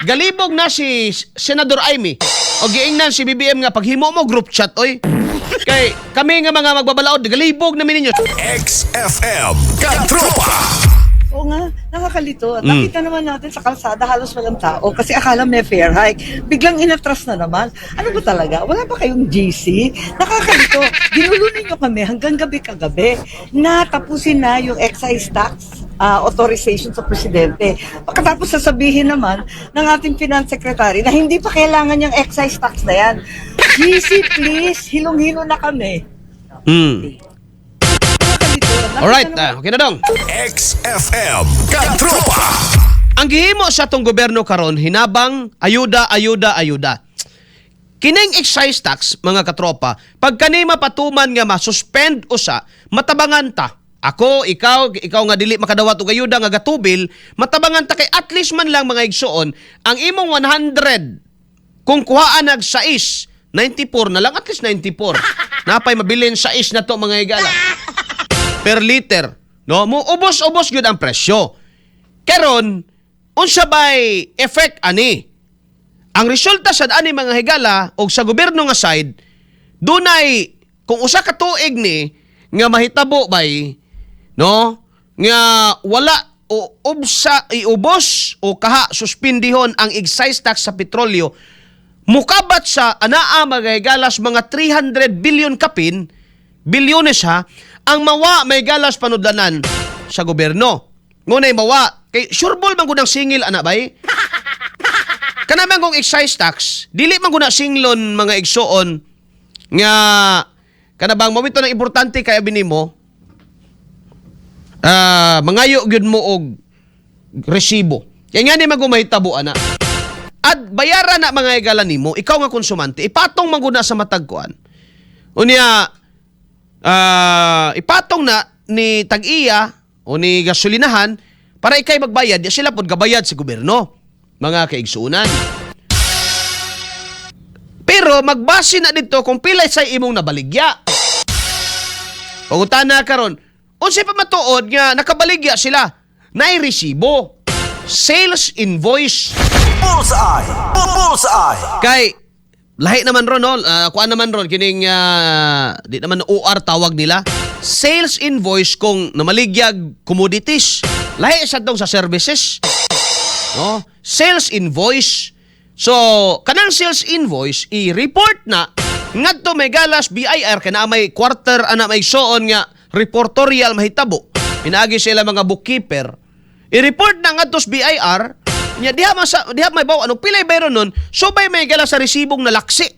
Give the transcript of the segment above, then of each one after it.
galibog na si Senador Amy. O giingnan si BBM nga paghimo mo group chat oy. Kay kami nga mga magbabalaod galibog na ninyo. XFM Katropa. Oo nga, nakakalito. At nakita naman natin sa kalsada halos walang tao kasi akala may fare hike. Biglang inatras na naman. Ano ba talaga? Wala ba kayong GC? Nakakalito. Ginulo ninyo kami hanggang gabi kagabi na tapusin na yung excise tax authorization sa presidente. Pagkatapos sasabihin naman ng ating finance secretary na hindi pa kailangan yung excise tax na yan. GC please, hilong-hilo na kami. Nakakalito. Alright, okay na dong. XFM Katropa. Ang gihimo sa tong gobyerno karon hinabang ayuda. Kining excise tax mga katropa, pag kani mapatuman nga ma-suspend usa, matabangan ta. Ako, ikaw nga dili makadawat og ayuda nga gatubil, matabangan ta kay at least man lang mga igsuon, ang imong 100 kung kuhaan nag 6, 94 na lang, at least 94. Napay mabilin 6 na to mga igala. Per liter, no? Mo ubos-ubos gyud ang presyo. Karon, unsa bay effect ani? Ang resulta sa ani mga higala o sa gobyerno nga side, dunay kung usa ka tuig ni nga mahitabo bay, no? Nga wala o iubos o kaha suspindihon ang excise tax sa petrolyo, mukabat sa anaa mga higalas mga 300 billion kapin, bilyones ha, ang mawa may galas panudlanan sa gobyerno. Ngunay mawa, kay sureball man gud ang singil ana bay. Kanaman kong excise tax, dili man gud na singlon mga igsuon nga kanabang mawito ng importante kay abini mo. Mangayo gyud mo og resibo. Kaya nga ni magumahitabo ana. At bayaran na mga igala nimo, ikaw nga konsumante, ipatong man gud na sa matagkuan. Unya ipatong na ni tag-iya o ni gasolinahan para ikay magbayad, sila pod gabayad sa gobyerno, mga kaigsuunan. Pero magbase na dito kung pila sa imong nabaligya. Pangutana karon, unsay pa matuod nga nakabaligya sila, naay resibo, sales invoice. Bullseye. Bullseye. Kay lahi naman ron, no? Kuan naman ron, kining, di naman OR tawag nila. Sales invoice kung namaligyag commodities. Lahi sa dong sa services. No? Sales invoice. So, kanang sales invoice, i-report na, ngadto may galas BIR, kana may quarter, ana may soon nga, reportorial mahitabo. Pinaagi sila mga bookkeeper. I-report na ngadto sa BIR, nya diha may baw ano pilay bayron nun, so bay may gala sa resibong nalaksi.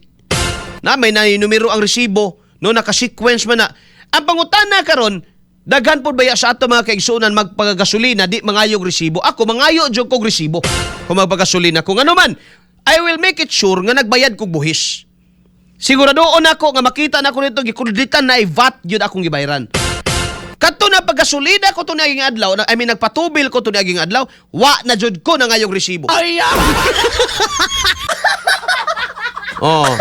Na may numero ang resibo, no naka-sequence man na. Ang pangutana karon, daghan pod baya sa ato mga kaigsuonan magpagagasolina di mangayog resibo. Ako mangayo jud kog resibo kung magpagasolina kung ano man. I will make it sure nga nagbayad kog buhis. Siguradoon ako nga makita na ko nito gikreditan na VAT jud akong gibayaran. Kadto na paggasolina ko to naging adlaw, nagpatubil ko to naging adlaw, wa na jud ko na ngayong resibo. Oh.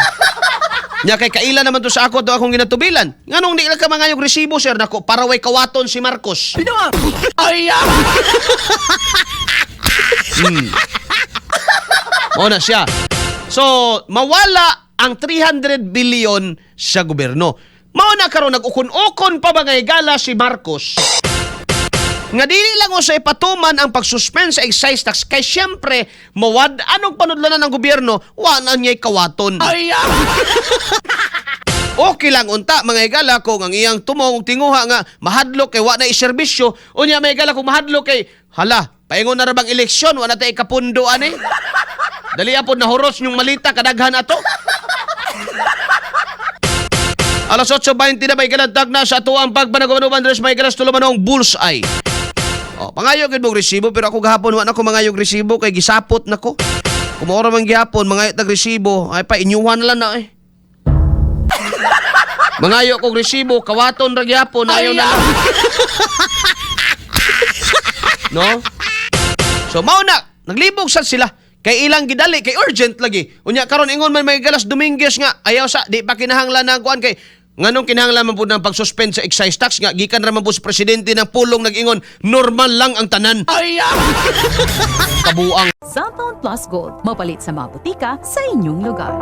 Nya kay kaila naman to sa ako to akong ginatubilan. Nganong di ka mangayong resibo sir nako para way kawaton si Marcos. Mo na siya. So, mawala ang 300 billion sa gobyerno. Mao na karon nag-ukon-ukon pa ba nga higala si Marcos nga dili lang sa ipatuman ang pagsuspend sa excise tax kay syempre mawad anong panudlanan ng gobyerno wa na niya'y kawaton. Okay lang unta mga higala kung ang iyang tumong tinguha nga mahadlok kay wa na iserbisyo unya mga higala kung mahadlok kay hala paingon na ra bang eleksyon wa na tay kapundo ani dali apod na huros yung malita kadaghan ato. Alas 8:20 na may galantag na sa ato ang pagpanagumanoban Andres may galas tulumanong bullseye. O, pangayog yun mong resibo pero ako gahapon wa na ko mangayog resibo kay gisapot na ko. Kumora man gihapon mangayot nag resibo ay pa inyuhan lang na eh. Mangayo kong resibo kawaton ra gihapon ayaw na lang. No? So mao na naglibog sad sila. Kay ilang gidali, kay urgent lagi. Unya karon ingon man may galas Dominguez nga ayaw sa di pa kinahanglan na kuan kay Nganong kinahanglan man po ng pag-suspend sa excise tax nga gikan ra man po sa presidente ng pulong nag-ingon normal lang ang tanan. Kabuang. Cellphone Plus Gold, mapalit sa mga butika sa inyong lugar.